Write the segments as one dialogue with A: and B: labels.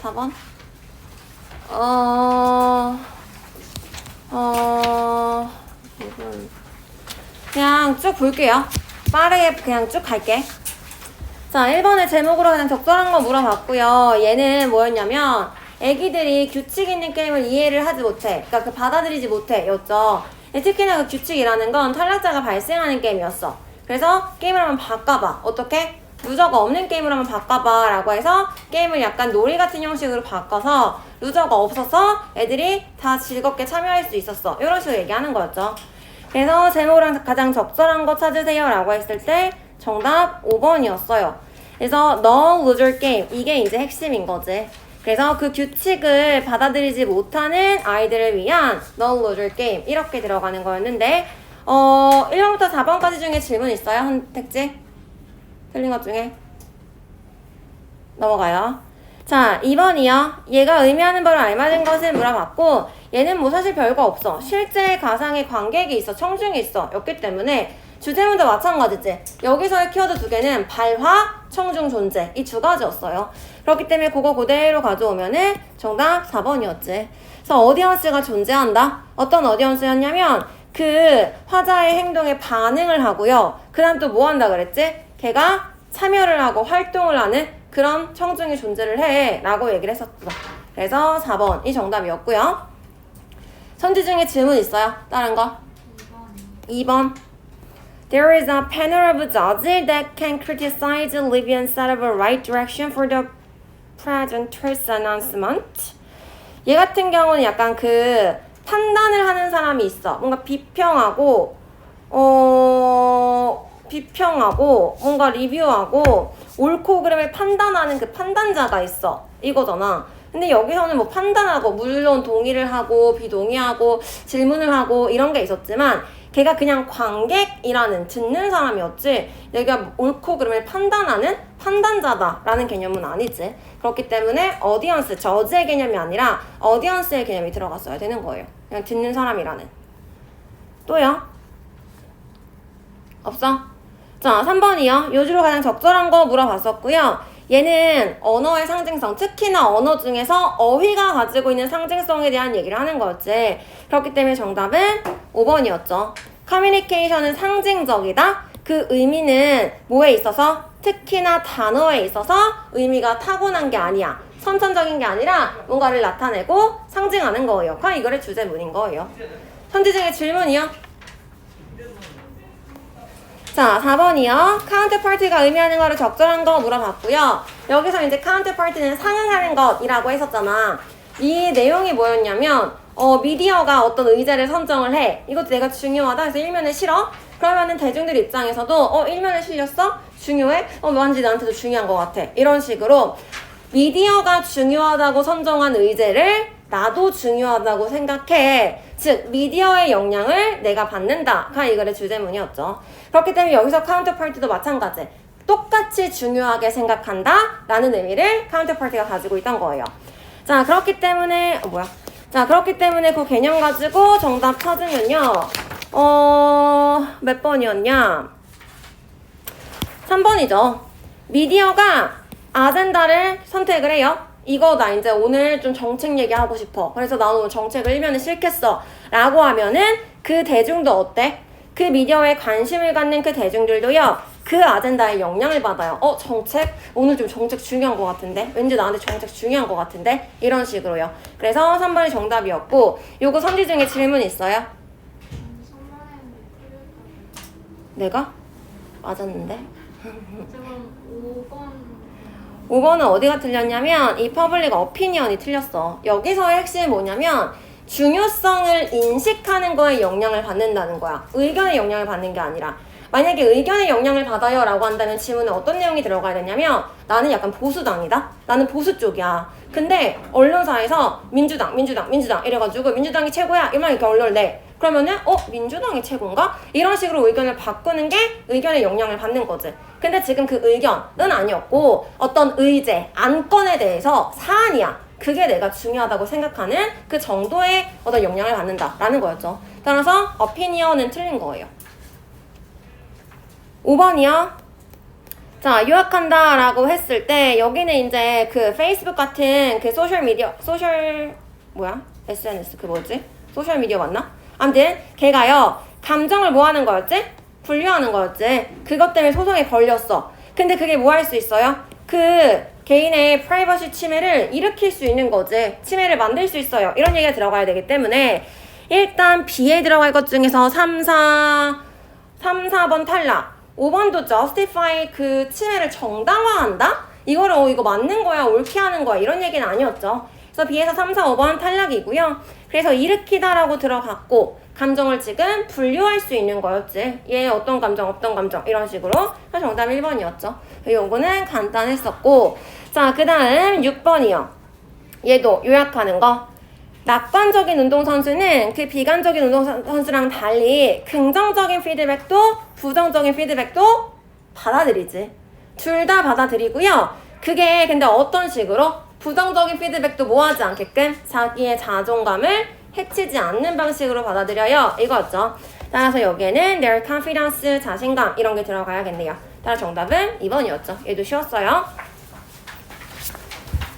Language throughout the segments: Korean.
A: 4번. 이건 그냥 쭉 볼게요. 빠르게 그냥 쭉 갈게. 자, 1번의 제목으로 그냥 적절한 거 물어봤고요. 얘는 뭐였냐면 애기들이 규칙 있는 게임을 이해를 하지 못해. 그러니까 그 받아들이지 못해 였죠. 특히나 그 규칙이라는 건 탈락자가 발생하는 게임이었어. 그래서 게임을 한번 바꿔봐. 어떻게? 루저가 없는 게임을 한번 바꿔봐 라고 해서 게임을 약간 놀이 같은 형식으로 바꿔서 루저가 없어서 애들이 다 즐겁게 참여할 수 있었어. 이런 식으로 얘기하는 거였죠. 그래서 제목으로 가장 적절한 거 찾으세요 라고 했을 때 정답 5번이었어요. 그래서 No Loser Game, 이게 이제 핵심인 거지. 그래서 그 규칙을 받아들이지 못하는 아이들을 위한 No Loser Game, 이렇게 들어가는 거였는데 1번부터 4번까지 중에 질문 있어요? 선택지? 틀린 것 중에? 넘어가요. 자, 2번이요. 얘가 의미하는 바로 알맞은 것을 물어봤고 얘는 뭐 사실 별거 없어. 실제 가상의 관객이 있어. 청중이 있어. 였기 때문에 주제문도 마찬가지지. 여기서의 키워드 두 개는 발화, 청중 존재. 이 두 가지였어요. 그렇기 때문에 그거 그대로 가져오면은 정답 4번이었지. 그래서 어디언스가 존재한다? 어떤 어디언스였냐면 그 화자의 행동에 반응을 하고요. 그 다음 또 뭐 한다 그랬지? 걔가 참여를 하고 활동을 하는 그런 청중이 존재를 해 라고 얘기를 했었어. 그래서 4번이 정답이었고요. 선지 중에 질문 있어요? 다른 거? 2번. There is a panel of judges that can criticize the Libyan side of a right direction for the presenter's announcement. 얘 같은 경우는 약간 그 판단을 하는 사람이 있어. 뭔가 비평하고 뭔가 리뷰하고 옳고 그름을 판단하는 그 판단자가 있어. 이거잖아. 근데 여기서는 뭐 판단하고 물론 동의를 하고 비동의하고 질문을 하고 이런 게 있었지만 걔가 그냥 관객이라는 듣는 사람이었지 내가 옳고 그름을 판단하는 판단자다라는 개념은 아니지. 그렇기 때문에 어디언스, 저지의 개념이 아니라 어디언스의 개념이 들어갔어야 되는 거예요. 그냥 듣는 사람이라는. 또요? 없어? 자, 3번이요. 요주로 가장 적절한 거 물어봤었고요. 얘는 언어의 상징성, 특히나 언어 중에서 어휘가 가지고 있는 상징성에 대한 얘기를 하는 거였지. 그렇기 때문에 정답은 5번이었죠. 커뮤니케이션은 상징적이다. 그 의미는 뭐에 있어서? 특히나 단어에 있어서 의미가 타고난 게 아니야. 선천적인 게 아니라 뭔가를 나타내고 상징하는 거예요. 그럼 이거를 주제문인 거예요. 선지 중에 질문이요. 자, 4번이요. 카운터파트가 의미하는 거를 적절한 거 물어봤고요. 여기서 이제 카운터파트는 상응하는 것이라고 했었잖아. 이 내용이 뭐였냐면 미디어가 어떤 의제를 선정을 해. 이것도 내가 중요하다 해서 일면에 실어? 그러면은 대중들 입장에서도 일면에 실렸어? 중요해? 왠지 나한테도 중요한 것 같아. 이런 식으로 미디어가 중요하다고 선정한 의제를 나도 중요하다고 생각해. 즉 미디어의 영향을 내가 받는다가 이거의 주제문이었죠. 그렇기 때문에 여기서 카운터파트도 마찬가지. 똑같이 중요하게 생각한다 라는 의미를 카운터파트가 가지고 있던 거예요. 자, 그렇기 때문에 그렇기 때문에 그 개념 가지고 정답 찾으면요. 몇 번이었냐? 3번이죠. 미디어가 아젠다를 선택을 해요. 이거 나 이제 오늘 좀 정책 얘기하고 싶어. 그래서 나 오늘 정책을 일면에 실겠어. 라고 하면은 그 대중도 어때? 그 미디어에 관심을 갖는 그 대중들도요. 그 아젠다에 영향을 받아요. 정책? 오늘 좀 정책 중요한 것 같은데? 왠지 나한테 정책 중요한 것 같은데? 이런 식으로요. 그래서 3번이 정답이었고 요거 선지 중에 질문 있어요? 내가? 맞았는데? 5번은 어디가 틀렸냐면 이 퍼블릭 어피니언이 틀렸어. 여기서의 핵심이 뭐냐면 중요성을 인식하는 거에 영향을 받는다는 거야. 의견에 영향을 받는 게 아니라. 만약에 의견에 영향을 받아요 라고 한다면 질문에 어떤 내용이 들어가야 되냐면 나는 약간 보수당이다? 나는 보수 쪽이야. 근데 언론사에서 민주당 이래가지고 민주당이 최고야 이만 이렇게 언론을 내. 그러면은 민주당이 최고인가? 이런 식으로 의견을 바꾸는 게 의견에 영향을 받는 거지. 근데 지금 그 의견은 아니었고 어떤 의제, 안건에 대해서 사안이야. 그게 내가 중요하다고 생각하는 그 정도의 어떤 영향을 받는다라는 거였죠. 따라서 opinion은 틀린 거예요. 5번이요. 자, 유학한다 라고 했을 때 여기는 이제 그 페이스북 같은 그 SNS 그 뭐지? 소셜미디어 맞나? 아무튼 걔가요 감정을 뭐 하는 거였지? 분류하는 거였지. 그것 때문에 소송에 걸렸어. 근데 그게 뭐 할 수 있어요? 그 개인의 프라이버시 침해를 일으킬 수 있는 거지. 침해를 만들 수 있어요. 이런 얘기가 들어가야 되기 때문에 일단 B에 들어갈 것 중에서 3, 4번 탈락. 5번도 justify 그 침해를 정당화한다? 이거를 이거 맞는 거야, 옳게 하는 거야 이런 얘기는 아니었죠. 그래서 B에서 3, 4, 5번 탈락이고요. 그래서 일으키다라고 들어갔고 감정을 지금 분류할 수 있는 거였지. 얘 어떤 감정 이런 식으로. 그래서 정답 1번이었죠. 요거는 간단했었고 자, 그 다음 6번이요. 얘도 요약하는 거. 낙관적인 운동선수는 그 비관적인 운동선수랑 달리 긍정적인 피드백도 부정적인 피드백도 받아들이지. 둘 다 받아들이고요. 그게 근데 어떤 식으로? 부정적인 피드백도 뭐 하지 않게끔 자기의 자존감을 해치지 않는 방식으로 받아들여요. 이거였죠. 따라서 여기에는 their confidence, 자신감 이런 게 들어가야겠네요. 따라서 정답은 2번이었죠. 얘도 쉬웠어요.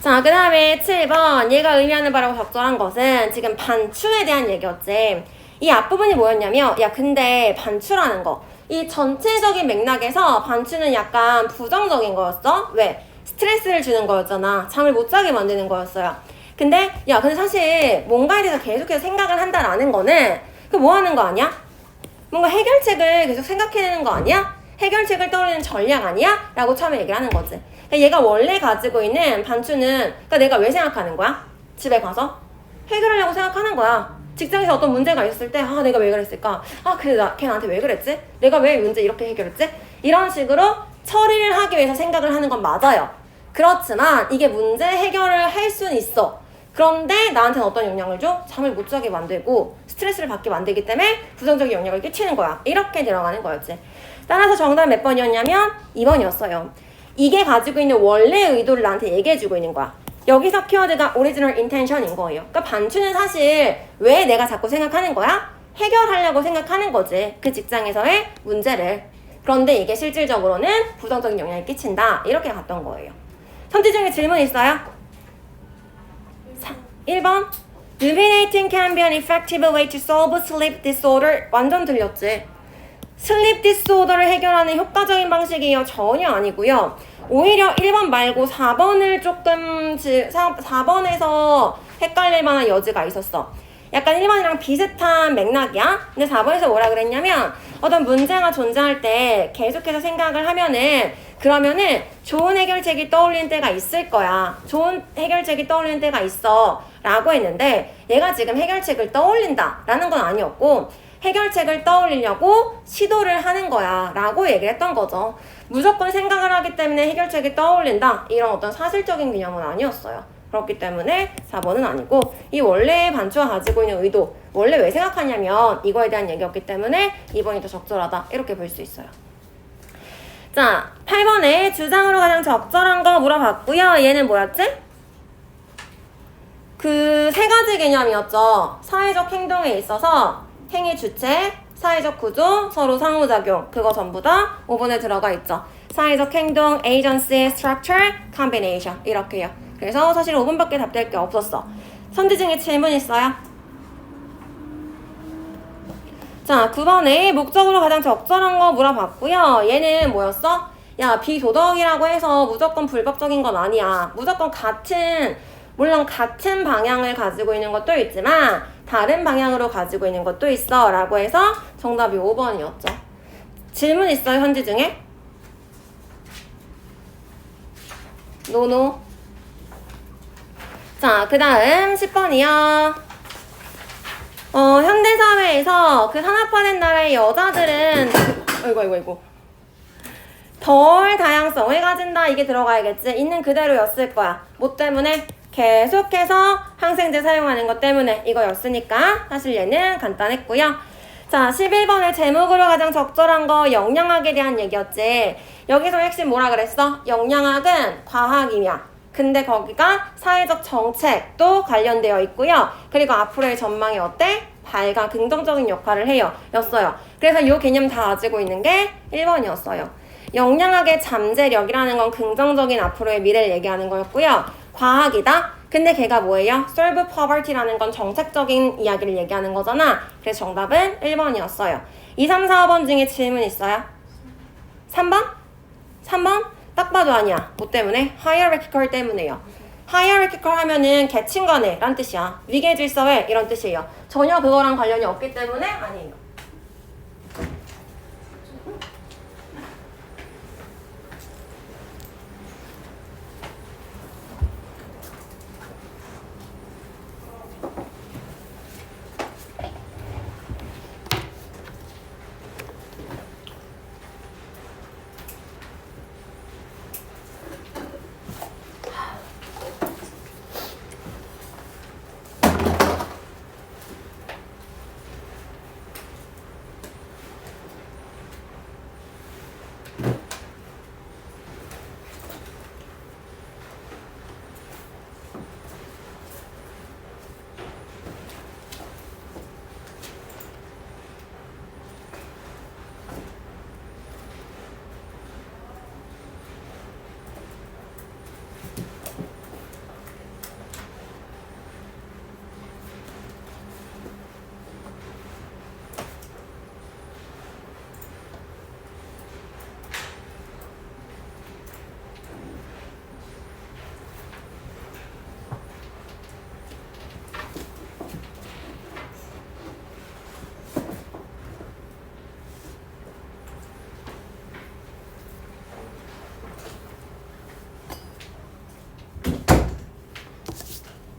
A: 자, 그 다음에 7번 얘가 의미하는 바라고 적절한 것은 지금 반출에 대한 얘기였지. 이 앞부분이 뭐였냐면 야 근데 반출하는 거 이 전체적인 맥락에서 반출은 약간 부정적인 거였어. 왜? 스트레스를 주는 거였잖아. 잠을 못 자게 만드는 거였어요. 근데 사실 뭔가에 대해서 계속해서 생각을 한다라는 거는 그 뭐 하는 거 아니야? 뭔가 해결책을 계속 생각해내는 거 아니야? 해결책을 떠올리는 전략 아니야? 라고 처음에 얘기를 하는 거지. 그러니까 얘가 원래 가지고 있는 반추는 그러니까 내가 왜 생각하는 거야? 집에 가서 해결하려고 생각하는 거야. 직장에서 어떤 문제가 있을 때 내가 왜 그랬을까? 걔 나한테 왜 그랬지? 내가 왜 문제 이렇게 해결했지? 이런 식으로 처리를 하기 위해서 생각을 하는 건 맞아요. 그렇지만 이게 문제 해결을 할 수는 있어. 그런데 나한테는 어떤 영향을 줘? 잠을 못 자게 만들고 스트레스를 받게 만들기 때문에 부정적인 영향을 끼치는 거야. 이렇게 들어가는 거였지. 따라서 정답 몇 번이었냐면 2번이었어요. 이게 가지고 있는 원래 의도를 나한테 얘기해주고 있는 거야. 여기서 키워드가 original intention인 거예요. 그러니까 반추는 사실 왜 내가 자꾸 생각하는 거야? 해결하려고 생각하는 거지. 그 직장에서의 문제를. 그런데 이게 실질적으로는 부정적인 영향을 끼친다. 이렇게 갔던 거예요. 선지 중에 질문 있어요? 1번 Ruminating can be an effective way to solve sleep disorder. 완전 틀렸지. 슬립 디스오더를 해결하는 효과적인 방식이요? 전혀 아니고요. 오히려 1번 말고 4번을 조금 4번에서 헷갈릴 만한 여지가 있었어. 약간 1번이랑 비슷한 맥락이야. 근데 4번에서 뭐라 그랬냐면 어떤 문제가 존재할 때 계속해서 생각을 하면은 그러면은 좋은 해결책이 떠올리는 때가 있을 거야. 좋은 해결책이 떠올리는 때가 있어 라고 했는데 얘가 지금 해결책을 떠올린다 라는 건 아니었고 해결책을 떠올리려고 시도를 하는 거야 라고 얘기를 했던 거죠. 무조건 생각을 하기 때문에 해결책이 떠올린다 이런 어떤 사실적인 개념은 아니었어요. 그렇기 때문에 4번은 아니고 이 원래의 반추가 가지고 있는 의도 원래 왜 생각하냐면 이거에 대한 얘기였기 때문에 2번이 더 적절하다 이렇게 볼 수 있어요. 자, 8번에 주장으로 가장 적절한 거 물어봤고요. 얘는 뭐였지? 그 세 가지 개념이었죠. 사회적 행동에 있어서 행위 주체, 사회적 구조, 서로 상호작용 그거 전부 다 5번에 들어가 있죠. 사회적 행동, agency, structure, combination 이렇게요. 그래서 사실 5번밖에 답될 게 없었어. 선지 중에 질문 있어요? 자, 9번에 목적으로 가장 적절한 거 물어봤고요. 얘는 뭐였어? 야, 비도덕이라고 해서 무조건 불법적인 건 아니야. 무조건 물론 같은 방향을 가지고 있는 것도 있지만 다른 방향으로 가지고 있는 것도 있어 라고 해서 정답이 5번이었죠. 질문 있어요? 현지 중에? 노노. 자, 그 다음 10번이요. 현대사회에서 그 산업화된 나라의 여자들은 아이고 덜 다양성을 가진다 이게 들어가야겠지. 있는 그대로였을 거야. 뭐 때문에? 계속해서 항생제 사용하는 것 때문에 이거였으니까 사실 얘는 간단했고요. 자, 11번의 제목으로 가장 적절한 거 영양학에 대한 얘기였지. 여기서 핵심 뭐라 그랬어? 영양학은 과학이냐. 근데 거기가 사회적 정책도 관련되어 있고요. 그리고 앞으로의 전망이 어때? 밝아 긍정적인 역할을 해요. 였어요. 그래서 이 개념 다 가지고 있는 게 1번이었어요. 영양학의 잠재력이라는 건 긍정적인 앞으로의 미래를 얘기하는 거였고요. 과학이다? 근데 걔가 뭐예요? solve poverty라는 건 정책적인 이야기를 얘기하는 거잖아. 그래서 정답은 1번이었어요. 2, 3, 4, 5번 중에 질문 있어요? 3번? 3번? 딱 봐도 아니야. 뭐 때문에? hierarchical 때문에요. hierarchical 하면은 계층 간에 란 뜻이야. 위계 질서에 이런 뜻이에요. 전혀 그거랑 관련이 없기 때문에 아니에요.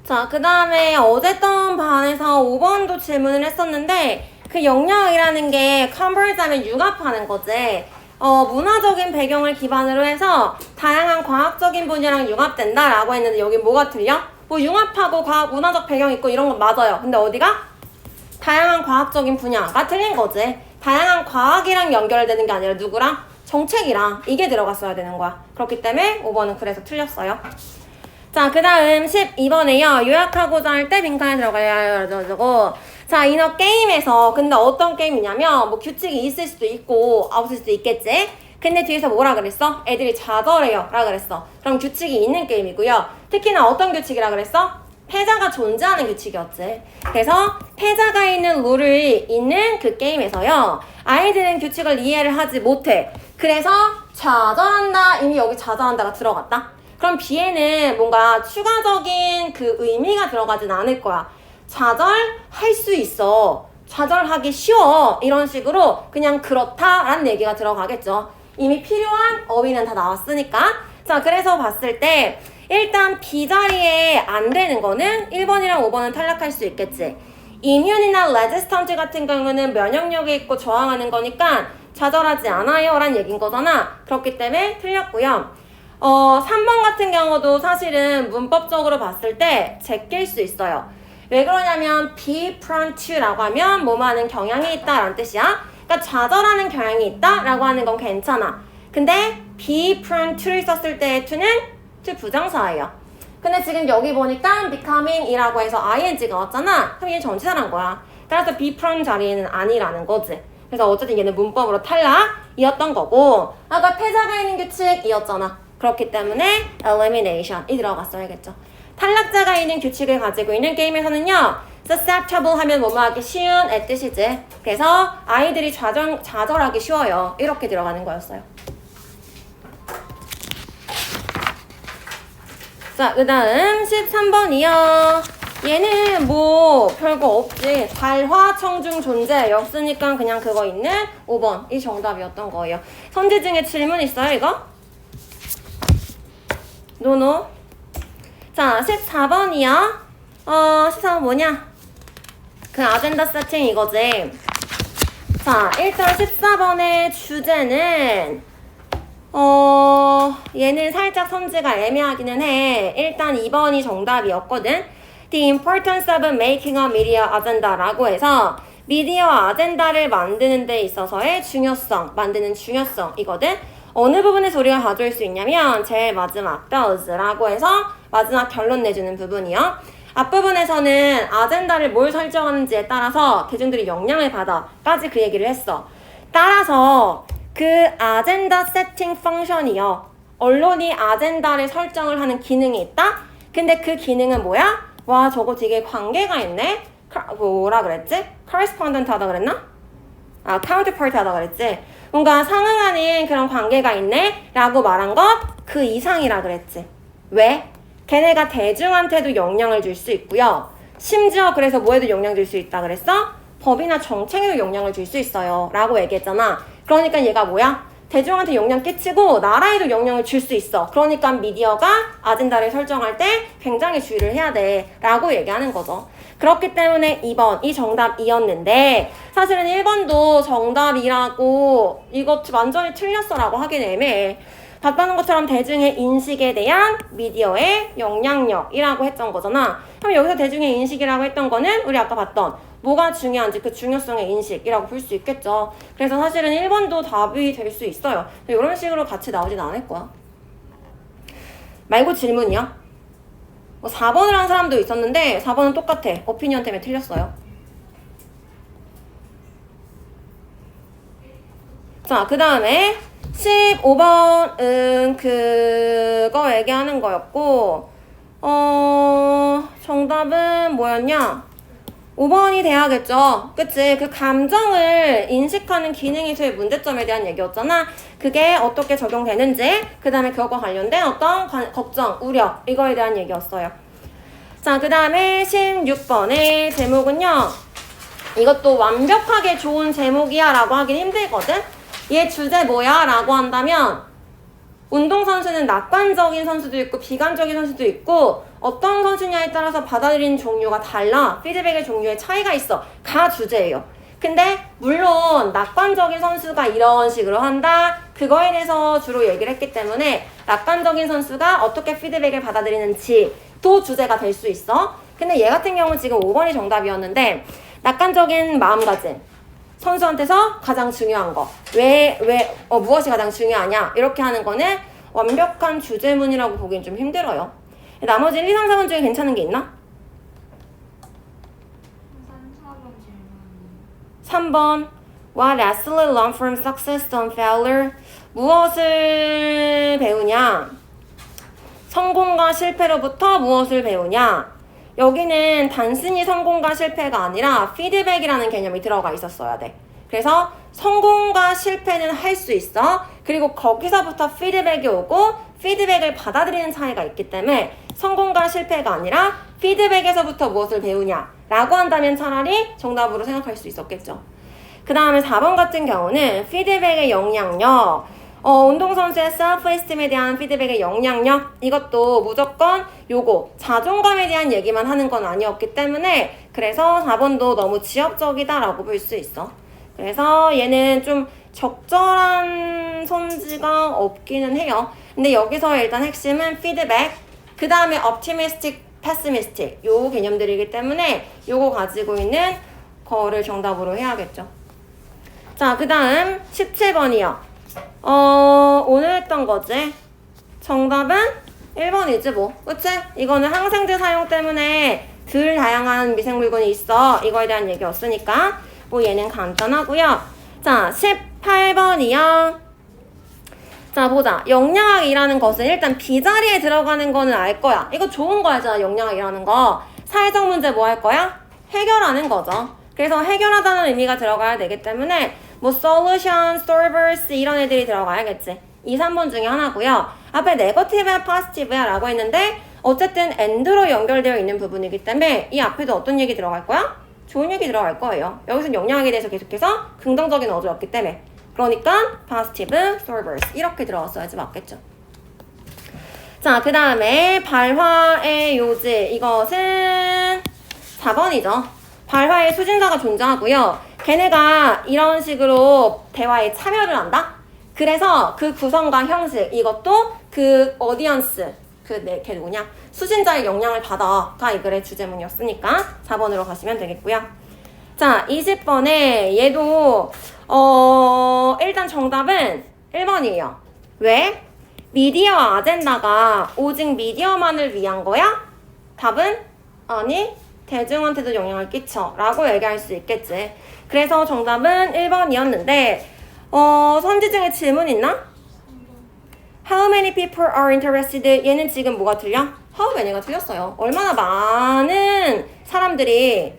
A: 자, 그 다음에 어제던 반에서 5번도 질문을 했었는데 그 영역이라는 게 converge 하면 융합하는 거지. 문화적인 배경을 기반으로 해서 다양한 과학적인 분야랑 융합된다 라고 했는데 여기 뭐가 틀려? 뭐 융합하고 과학, 문화적 배경 있고 이런 건 맞아요. 근데 어디가? 다양한 과학적인 분야가 틀린 거지. 다양한 과학이랑 연결되는 게 아니라 누구랑? 정책이랑 이게 들어갔어야 되는 거야. 그렇기 때문에 5번은 그래서 틀렸어요. 자, 그 다음 12번에요. 요약하고자 할 때 빈칸에 들어가야 해가지고 자, 이너 게임에서 근데 어떤 게임이냐면 뭐 규칙이 있을 수도 있고 없을 수도 있겠지. 근데 뒤에서 뭐라 그랬어? 애들이 좌절해요 라 그랬어. 그럼 규칙이 있는 게임이고요. 특히나 어떤 규칙이라 그랬어? 패자가 존재하는 규칙이었지. 그래서 패자가 있는 룰을 있는 그 게임에서요. 아이들은 규칙을 이해를 하지 못해. 그래서 좌절한다. 이미 여기 좌절한다가 들어갔다. 그럼 B에는 뭔가 추가적인 그 의미가 들어가진 않을 거야. 좌절할 수 있어. 좌절하기 쉬워. 이런 식으로 그냥 그렇다라는 얘기가 들어가겠죠. 이미 필요한 어휘는 다 나왔으니까. 자, 그래서 봤을 때 일단 B 자리에 안 되는 거는 1번이랑 5번은 탈락할 수 있겠지. immune이나 resistant 같은 경우는 면역력이 있고 저항하는 거니까 좌절하지 않아요 라는 얘기인 거잖아. 그렇기 때문에 틀렸고요. 3번 같은 경우도 사실은 문법적으로 봤을 때 제낄 수 있어요. 왜 그러냐면 be prone to라고 하면 뭐뭐 하는 경향이 있다라는 뜻이야. 그러니까 좌절하는 경향이 있다라고 하는 건 괜찮아. 근데 be prone to를 썼을 때의 to는 to 부정사예요. 근데 지금 여기 보니까 becoming이라고 해서 ing가 왔잖아. 그럼 얘 전치사란 거야. 따라서 be prone 자리에는 아니라는 거지. 그래서 어쨌든 얘는 문법으로 탈락이었던 거고 아까 패자가 있는 규칙이었잖아. 그렇기 때문에 elimination이 들어갔어야겠죠. 탈락자가 있는 규칙을 가지고 있는 게임에서는요. susceptible 하면 뭐뭐 하기 쉬운 의 뜻이지. 그래서 아이들이 좌절하기 쉬워요. 이렇게 들어가는 거였어요. 자, 그 다음 13번이요. 얘는 뭐 별거 없지. 달화, 청중, 존재 였으니까 그냥 그거 있는 5번. 이 정답이었던 거예요. 선지 중에 질문 있어요, 이거? 노노. 자, 14번이야. 14번 뭐냐? 그 아젠다 세팅 이거지. 자, 일단 14번의 주제는 얘는 살짝 선지가 애매하기는 해. 일단 2번이 정답이었거든. The importance of making a media agenda라고 해서 미디어 아젠다를 만드는 데 있어서의 중요성, 만드는 중요성이거든. 어느 부분에서 우리가 가져올 수 있냐면 제일 마지막 does라고 해서 마지막 결론 내주는 부분이요. 앞부분에서는 아젠다를 뭘 설정하는지에 따라서 대중들이 영향을 받아까지 그 얘기를 했어. 따라서 그 아젠다 세팅 펑션이요. 언론이 아젠다를 설정을 하는 기능이 있다? 근데 그 기능은 뭐야? 와, 저거 되게 관계가 있네? 뭐라 그랬지? correspondent 하다 그랬나? 아, counterpart 하다 그랬지? 뭔가 상응하는 그런 관계가 있네? 라고 말한 것 그 이상이라 그랬지. 왜? 걔네가 대중한테도 영향을 줄 수 있고요. 심지어 그래서 뭐에도 영향 줄 수 있다 그랬어? 법이나 정책에도 영향을 줄 수 있어요. 라고 얘기했잖아. 그러니까 얘가 뭐야? 대중한테 영향 끼치고 나라에도 영향을 줄 수 있어. 그러니까 미디어가 아젠다를 설정할 때 굉장히 주의를 해야 돼. 라고 얘기하는 거죠. 그렇기 때문에 2번, 이 정답이었는데 사실은 1번도 정답이라고 이거 완전히 틀렸어 라고 하긴 애매해. 봤다는 것처럼 대중의 인식에 대한 미디어의 영향력이라고 했던 거잖아. 그럼 여기서 대중의 인식이라고 했던 거는 우리 아까 봤던 뭐가 중요한지 그 중요성의 인식이라고 볼 수 있겠죠. 그래서 사실은 1번도 답이 될 수 있어요. 이런 식으로 같이 나오진 않을 거야. 말고 질문이야. 4번을 한 사람도 있었는데 4번은 똑같아. 오피니언 때문에 틀렸어요. 자, 그 다음에 15번은 그거 얘기하는 거였고 정답은 뭐였냐? 5번이 돼야겠죠. 그치? 그 감정을 인식하는 기능에서의 문제점에 대한 얘기였잖아. 그게 어떻게 적용되는지, 그 다음에 그것과 관련된 어떤 걱정, 우려, 이거에 대한 얘기였어요. 자, 그 다음에 16번의 제목은요. 이것도 완벽하게 좋은 제목이야 라고 하긴 힘들거든. 얘 주제 뭐야? 라고 한다면 운동선수는 낙관적인 선수도 있고 비관적인 선수도 있고 어떤 선수냐에 따라서 받아들이는 종류가 달라. 피드백의 종류에 차이가 있어. 가 주제예요. 근데 물론 낙관적인 선수가 이런 식으로 한다. 그거에 대해서 주로 얘기를 했기 때문에 낙관적인 선수가 어떻게 피드백을 받아들이는지도 주제가 될 수 있어. 근데 얘 같은 경우는 지금 5번이 정답이었는데 낙관적인 마음가짐. 선수한테서 가장 중요한 거. 무엇이 가장 중요하냐? 이렇게 하는 거는 완벽한 주제문이라고 보기엔 좀 힘들어요. 나머지 1, 2, 3, 4번 중에 괜찮은 게 있나? 3번. What lessons learned from success and failure? 무엇을 배우냐? 성공과 실패로부터 무엇을 배우냐? 여기는 단순히 성공과 실패가 아니라 피드백이라는 개념이 들어가 있었어야 돼. 그래서 성공과 실패는 할 수 있어. 그리고 거기서부터 피드백이 오고 피드백을 받아들이는 차이가 있기 때문에 성공과 실패가 아니라 피드백에서부터 무엇을 배우냐 라고 한다면 차라리 정답으로 생각할 수 있었겠죠. 그 다음에 4번 같은 경우는 피드백의 영향력. 운동선수의 셀프-에스팀에 대한 피드백의 영향력, 이것도 무조건 요거 자존감에 대한 얘기만 하는 건 아니었기 때문에 그래서 4번도 너무 지엽적이다라고 볼 수 있어. 그래서 얘는 좀 적절한 선지가 없기는 해요. 근데 여기서 일단 핵심은 피드백, 그 다음에 optimistic, pessimistic 요 개념들이기 때문에 요거 가지고 있는 거를 정답으로 해야겠죠. 자, 그 다음 17번이요. 오늘 했던 거지. 정답은 1번이지 뭐. 그치? 이거는 항생제 사용 때문에 덜 다양한 미생물군이 있어. 이거에 대한 얘기였으니까 뭐 얘는 간단하고요. 자, 18번이요. 자, 보자. 영양학이라는 것은 일단 B자리에 들어가는 거는 알 거야. 이거 좋은 거 알잖아, 영양학이라는 거. 사회적 문제 뭐 할 거야? 해결하는 거죠. 그래서 해결하다는 의미가 들어가야 되기 때문에 뭐 solution, solvers 이런 애들이 들어가야겠지. 2, 3번 중에 하나고요. 앞에 negative야, positive야 라고 했는데 어쨌든 and로 연결되어 있는 부분이기 때문에 이 앞에도 어떤 얘기 들어갈 거야? 좋은 얘기 들어갈 거예요. 여기서는 영양학에 대해서 계속해서 긍정적인 어조였기 때문에 그러니까 positive, solvers 이렇게 들어갔어야지 맞겠죠. 자, 그 다음에 발화의 요지. 이것은 4번이죠. 발화의 수진사가 존재하고요. 걔네가 이런 식으로 대화에 참여를 한다? 그래서 그 구성과 형식, 이것도 그 어디언스, 걔 누구냐? 수신자의 영향을 받아가 이 글의 주제문이었으니까 4번으로 가시면 되겠고요. 자, 20번에 얘도 일단 정답은 1번이에요. 왜? 미디어 아젠다가 오직 미디어만을 위한 거야? 답은 아니, 대중한테도 영향을 끼쳐 라고 얘기할 수 있겠지. 그래서 정답은 1번이었는데 선지 중에 질문 있나? How many people are interested? 얘는 지금 뭐가 틀려? How many가 틀렸어요. 얼마나 많은 사람들이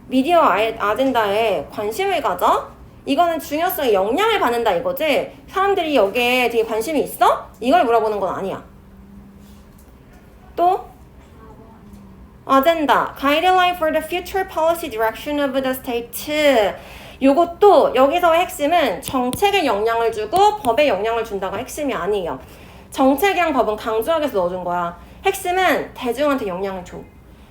A: 미디어 아젠다에 관심을 가져? 이거는 중요성에 영향을 받는다 이거지? 사람들이 여기에 되게 관심이 있어? 이걸 물어보는 건 아니야. 또 아젠다, Guideline for the future policy direction of the state. 요것도 여기서의 핵심은 정책에 영향을 주고 법에 영향을 준다가 핵심이 아니에요. 정책이랑 법은 강조하게 해서 넣어준 거야. 핵심은 대중한테 영향을 줘.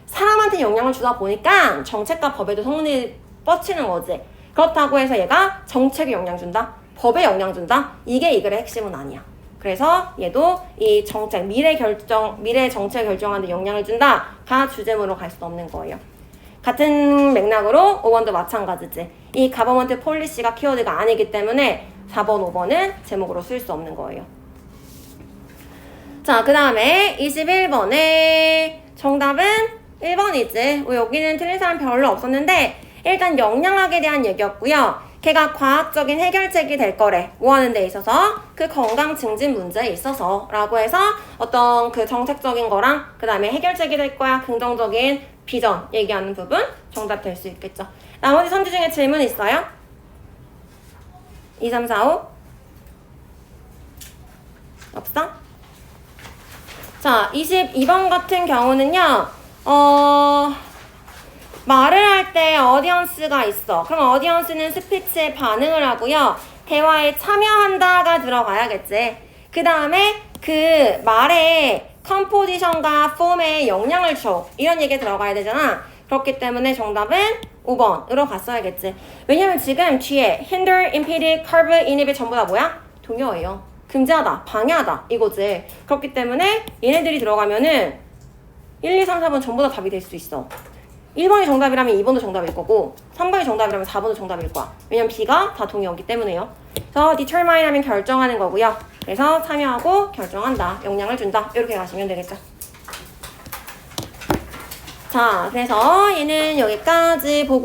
A: 사람한테 영향을 주다 보니까 정책과 법에도 성능이 뻗치는 거지. 그렇다고 해서 얘가 정책에 영향 준다? 법에 영향 준다? 이게 이 글의 핵심은 아니야. 그래서 얘도 이 정책, 미래 정책을 결정하는 데 영향을 준다가 주제문으로 갈 수 없는 거예요. 같은 맥락으로 5번도 마찬가지지. 이 가버먼트 폴리시가 키워드가 아니기 때문에 4번, 5번은 제목으로 쓸 수 없는 거예요. 자, 그 다음에 21번에 정답은 1번이지. 여기는 틀린 사람 별로 없었는데 일단 영양학에 대한 얘기였고요. 걔가 과학적인 해결책이 될 거래. 뭐 하는 데 있어서? 그 건강 증진 문제에 있어서 라고 해서 어떤 그 정책적인 거랑 그 다음에 해결책이 될 거야. 긍정적인 비전 얘기하는 부분 정답 될 수 있겠죠. 나머지 선지 중에 질문 있어요? 2, 3, 4, 5? 없어? 자, 22번 같은 경우는요. 말을 할 때 어디언스가 있어. 그럼 어디언스는 스피치에 반응을 하고요. 대화에 참여한다가 들어가야겠지. 그 다음에 그 말의 컴포지션과 폼에 영향을 줘. 이런 얘기 들어가야 되잖아. 그렇기 때문에 정답은 5번으로 갔어야겠지. 왜냐면 지금 뒤에 hinder, impede, curb, inhibit 전부 다 뭐야? 동요예요. 금지하다, 방해하다 이거지. 그렇기 때문에 얘네들이 들어가면은 1, 2, 3, 4번 전부 다 답이 될 수 있어. 1번이 정답이라면 2번도 정답일 거고 3번이 정답이라면 4번도 정답일 거야. 왜냐면 B가 다 동의어기 때문에요. 그래서 determine 하면 결정하는 거고요. 그래서 참여하고 결정한다. 영향을 준다. 이렇게 가시면 되겠죠. 자, 그래서 얘는 여기까지 보고